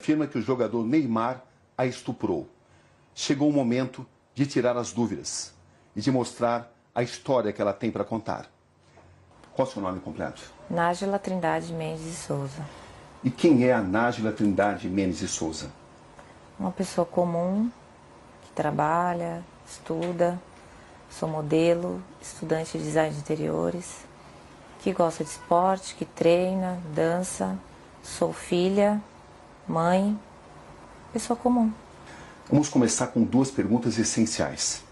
afirma que o jogador Neymar a estuprou. Chegou o momento de tirar as dúvidas e de mostrar a história que ela tem para contar. Qual é o seu nome completo? Nájila Trindade Mendes de Souza. E quem é a Nájila Trindade Mendes de Souza? Uma pessoa comum, que trabalha, estuda, sou modelo, estudante de design de interiores, que gosta de esporte, que treina, dança, sou filha, mãe, pessoa comum. Vamos começar com duas perguntas essenciais.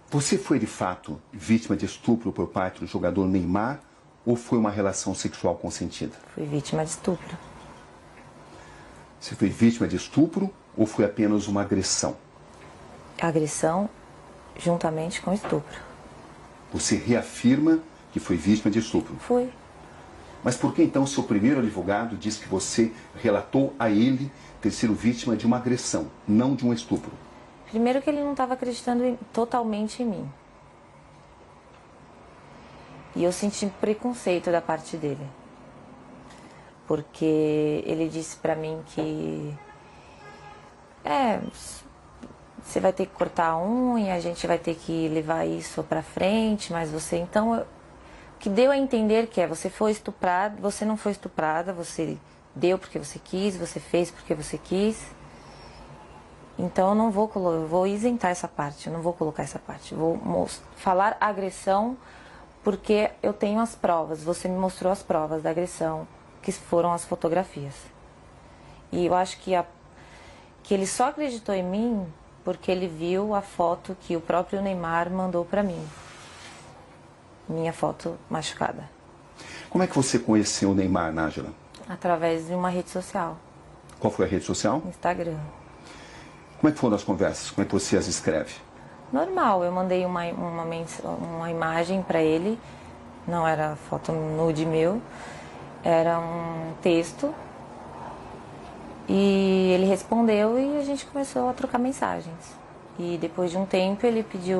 Você foi de fato vítima de estupro por parte do jogador Neymar ou foi uma relação sexual consentida? Fui vítima de estupro. Você foi vítima de estupro ou foi apenas uma agressão? Agressão juntamente com estupro. Você reafirma que foi vítima de estupro? Fui. Mas por que então seu primeiro advogado diz que você relatou a ele ter sido vítima de uma agressão, não de um estupro? Primeiro que ele não estava acreditando totalmente em mim. E eu senti preconceito da parte dele. Porque ele disse pra mim que... você vai ter que cortar a unha, a gente vai ter que levar isso pra frente, mas você... Então, o que deu a entender que você foi estuprada, você não foi estuprada, você deu porque você quis, você fez porque você quis. Então, eu não vou eu vou isentar essa parte, eu não vou colocar essa parte. Eu vou falar agressão porque eu tenho as provas, você me mostrou as provas da agressão, que foram as fotografias. E eu acho que ele só acreditou em mim porque ele viu a foto que o próprio Neymar mandou pra mim. Minha foto machucada. Como é que você conheceu o Neymar, Nájila? Através de uma rede social. Qual foi a rede social? Instagram. Como é que foram as conversas? Como é que você as escreve? Normal, eu mandei uma imagem pra ele, não era foto nude meu, era um texto. E ele respondeu e a gente começou a trocar mensagens. E depois de um tempo ele pediu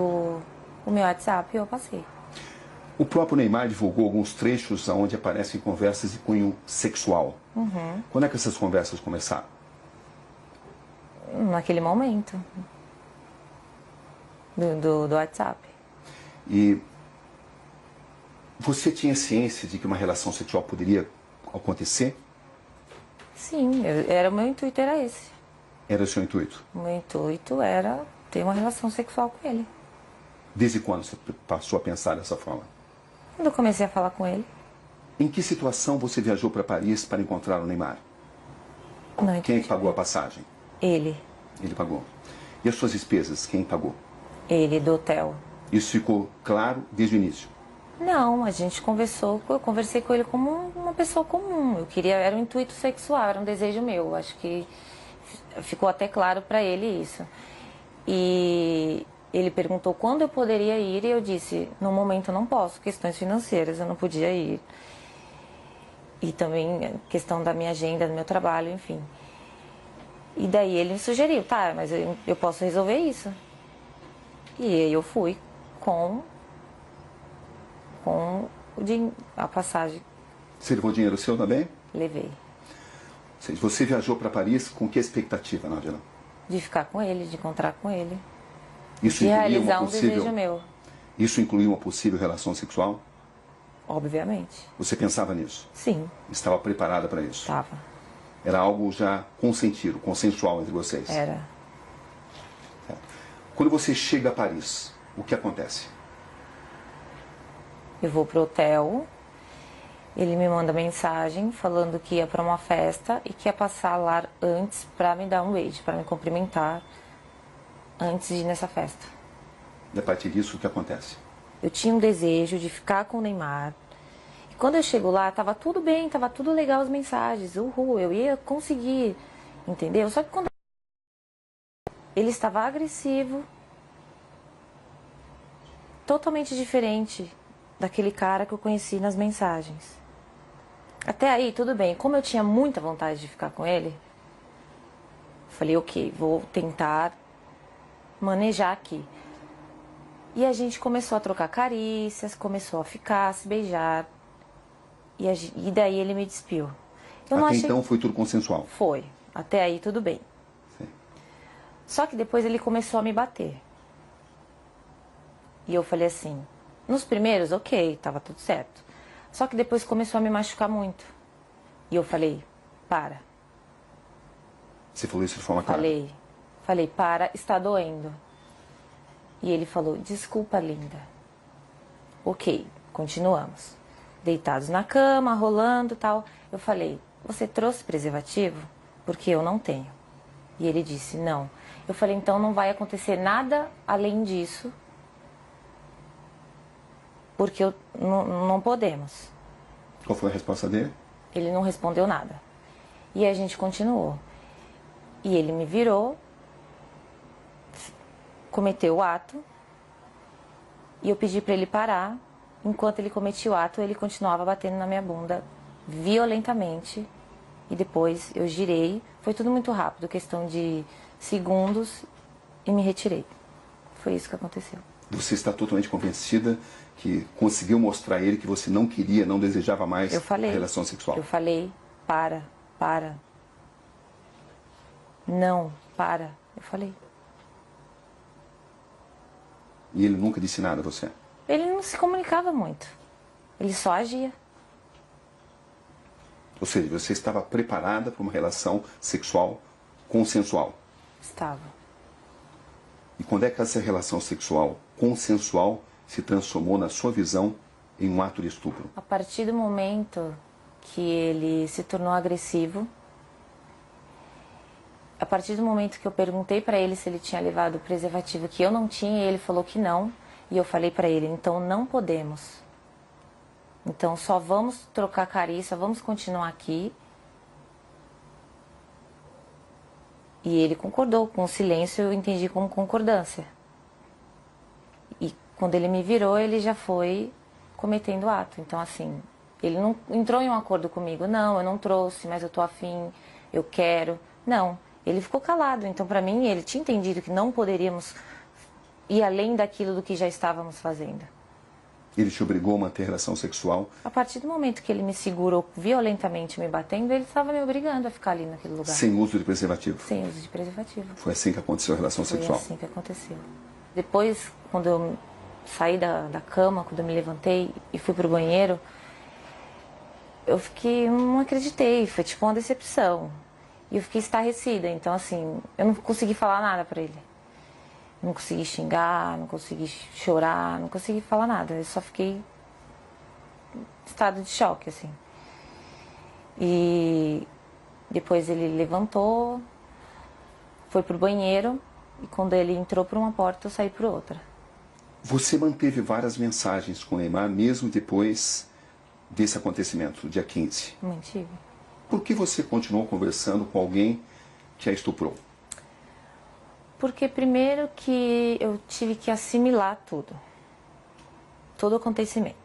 o meu WhatsApp e eu passei. O próprio Neymar divulgou alguns trechos onde aparecem conversas de cunho sexual. Uhum. Quando é que essas conversas começaram? Naquele momento. Do WhatsApp. E você tinha ciência de que uma relação sexual poderia acontecer? Sim, o meu intuito era esse. Era o seu intuito? O meu intuito era ter uma relação sexual com ele. Desde quando você passou a pensar dessa forma? Quando eu comecei a falar com ele. Em que situação você viajou para Paris para encontrar o Neymar? Não, quem é que pagou a passagem? Ele. Ele pagou. E as suas despesas, quem pagou? Ele, do hotel. Isso ficou claro desde o início? Não, a gente conversou, eu conversei com ele como uma pessoa comum. Eu queria, era um intuito sexual, era um desejo meu. Acho que ficou até claro para ele isso. E ele perguntou quando eu poderia ir e eu disse, no momento eu não posso, questões financeiras, eu não podia ir. E também questão da minha agenda, do meu trabalho, enfim. E daí ele me sugeriu, tá, mas eu posso resolver isso. E aí eu fui com a passagem. Você levou dinheiro seu também? Levei. Você viajou para Paris com que expectativa, Nájila? De ficar com ele, de encontrar com ele. Isso de incluía realizar uma possível... desejo meu. Isso incluía uma possível relação sexual? Obviamente. Você pensava nisso? Sim. Estava preparada para isso? Estava. Era algo já consentido, consensual entre vocês? Era. Quando você chega a Paris, o que acontece? Eu vou pro hotel, ele me manda mensagem falando que ia para uma festa e que ia passar lá antes para me dar um beijo, para me cumprimentar antes de ir nessa festa. E a partir disso, o que acontece? Eu tinha um desejo de ficar com o Neymar. E quando eu chego lá, tava tudo bem, tava tudo legal as mensagens. Uhul, eu ia conseguir, entendeu? Só que quando ele estava agressivo, totalmente diferente daquele cara que eu conheci nas mensagens. Até aí, tudo bem. Como eu tinha muita vontade de ficar com ele, falei, ok, vou tentar manejar aqui. E a gente começou a trocar carícias, começou a ficar, a se beijar. E daí ele me despiu. Eu não Até achei... então foi tudo consensual? Foi. Até aí tudo bem. Sim. Só que depois ele começou a me bater. E eu falei assim, nos primeiros, ok, tava tudo certo. Só que depois começou a me machucar muito. E eu falei, para. Você falou isso de forma clara? Falei, para, está doendo. E ele falou, desculpa, linda. Ok, continuamos. Deitados na cama, rolando e tal. Eu falei, você trouxe preservativo? Porque eu não tenho. E ele disse, não. Eu falei, então não vai acontecer nada além disso. Porque não podemos. Qual foi a resposta dele? Ele não respondeu nada. E a gente continuou. E ele me virou, cometeu o ato, e eu pedi para ele parar. Enquanto ele cometia o ato, ele continuava batendo na minha bunda violentamente. E depois eu girei. Foi tudo muito rápido, questão de segundos, e me retirei. Foi isso que aconteceu. Você está totalmente convencida que conseguiu mostrar a ele que você não queria, não desejava mais a relação sexual? Eu falei, para. Não, para. Eu falei. E ele nunca disse nada a você? Ele não se comunicava muito. Ele só agia. Ou seja, você estava preparada para uma relação sexual consensual? Estava. E quando é que essa relação sexual consensual se transformou, na sua visão, em um ato de estupro? A partir do momento que ele se tornou agressivo, a partir do momento que eu perguntei para ele se ele tinha levado o preservativo, que eu não tinha, e ele falou que não, e eu falei para ele, então não podemos. Então só vamos trocar carinho, só vamos continuar aqui. E ele concordou, com o silêncio eu entendi como concordância. E quando ele me virou, ele já foi cometendo o ato. Então assim, ele não entrou em um acordo comigo, não, eu não trouxe, mas eu tô afim, eu quero. Não, ele ficou calado. Então para mim, ele tinha entendido que não poderíamos ir além daquilo do que já estávamos fazendo. Ele te obrigou a manter relação sexual? A partir do momento que ele me segurou violentamente me batendo, ele estava me obrigando a ficar ali naquele lugar. Sem uso de preservativo? Sem uso de preservativo. Foi assim que aconteceu a relação sexual? Foi assim que aconteceu. Depois, quando eu saí da cama, quando eu me levantei e fui pro banheiro, eu fiquei, não acreditei, foi tipo uma decepção. E eu fiquei estarrecida, então assim, eu não consegui falar nada pra ele. Não consegui xingar, não consegui chorar, não consegui falar nada. Eu só fiquei em estado de choque, assim. E depois ele levantou, foi pro banheiro, e quando ele entrou por uma porta, eu saí por outra. Você manteve várias mensagens com o Neymar, mesmo depois desse acontecimento, dia 15? Mantive. Por que você continuou conversando com alguém que a estuprou? Porque primeiro que eu tive que assimilar tudo. Todo o acontecimento.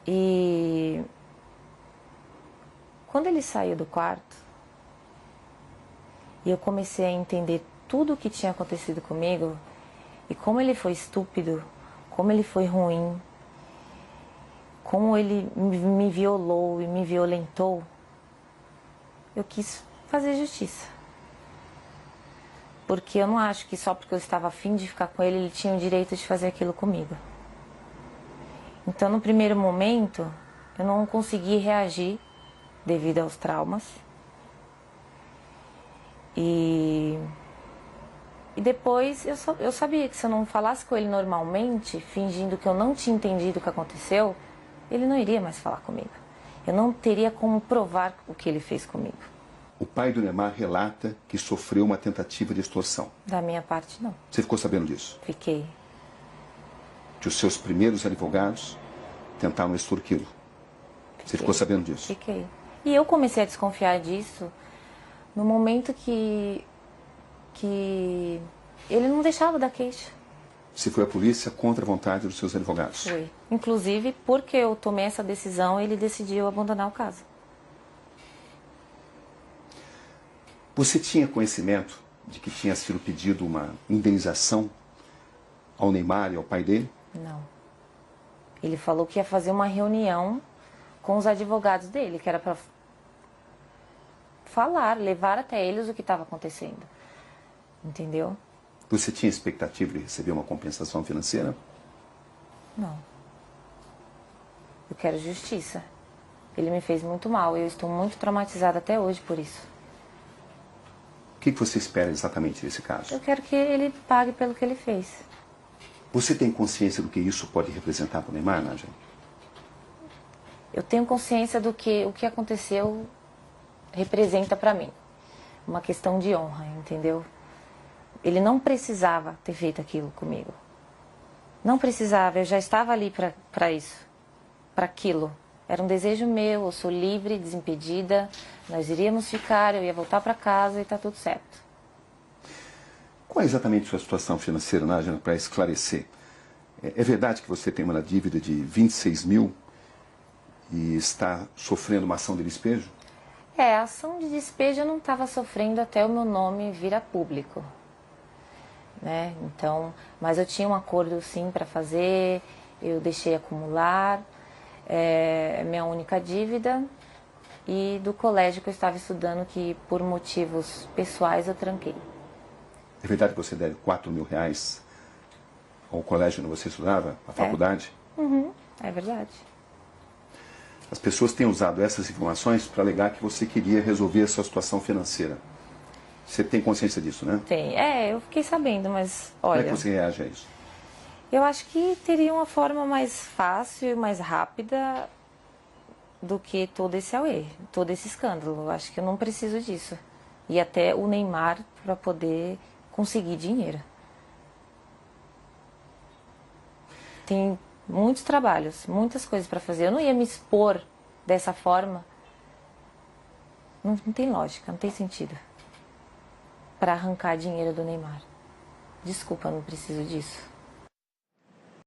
E quando ele saiu do quarto, e eu comecei a entender tudo o que tinha acontecido comigo, e como ele foi estúpido, como ele foi ruim, como ele me violou e me violentou, eu quis fazer justiça. Porque eu não acho que só porque eu estava afim de ficar com ele, ele tinha o direito de fazer aquilo comigo. Então, no primeiro momento, eu não consegui reagir devido aos traumas. E depois eu sabia que se eu não falasse com ele normalmente, fingindo que eu não tinha entendido o que aconteceu, ele não iria mais falar comigo. Eu não teria como provar o que ele fez comigo. O pai do Neymar relata que sofreu uma tentativa de extorsão. Da minha parte, não. Você ficou sabendo disso? Fiquei. Que os seus primeiros advogados tentaram extorquí-lo. Você ficou sabendo disso? Fiquei. E eu comecei a desconfiar disso no momento que ele não deixava dar queixa. Você foi à polícia contra a vontade dos seus advogados? Foi. Inclusive, porque eu tomei essa decisão, ele decidiu abandonar o caso. Você tinha conhecimento de que tinha sido pedido uma indenização ao Neymar e ao pai dele? Não. Ele falou que ia fazer uma reunião com os advogados dele, que era para falar, levar até eles o que estava acontecendo. Entendeu? Você tinha expectativa de receber uma compensação financeira? Não. Eu quero justiça. Ele me fez muito mal. Eu estou muito traumatizada até hoje por isso. O que você espera exatamente desse caso? Eu quero que ele pague pelo que ele fez. Você tem consciência do que isso pode representar para o Neymar, Nádia? Eu tenho consciência do que o que aconteceu representa para mim. Uma questão de honra, entendeu? Ele não precisava ter feito aquilo comigo. Não precisava, eu já estava ali para isso, para aquilo. Era um desejo meu, eu sou livre, desimpedida, nós iríamos ficar, eu ia voltar para casa e está tudo certo. Qual é exatamente a sua situação financeira, Nádia, para esclarecer? É verdade que você tem uma dívida de 26 mil e está sofrendo uma ação de despejo? A ação de despejo eu não estava sofrendo até o meu nome vir a público. Né? Então, mas eu tinha um acordo sim para fazer, eu deixei acumular, é minha única dívida, e do colégio que eu estava estudando, que por motivos pessoais eu tranquei. É verdade que você deve 4 mil reais ao colégio onde você estudava, à faculdade? Uhum, é verdade. As pessoas têm usado essas informações para alegar que você queria resolver a sua situação financeira. Você tem consciência disso, né? Tem. Eu fiquei sabendo, mas Como é olha... que você reage a isso? Eu acho que teria uma forma mais fácil e mais rápida do que todo esse auê, todo esse escândalo. Eu acho que eu não preciso disso. E até o Neymar para poder conseguir dinheiro. Tem muitos trabalhos, muitas coisas para fazer. Eu não ia me expor dessa forma. Não tem lógica, não tem sentido. Para arrancar dinheiro do Neymar. Desculpa, eu não preciso disso.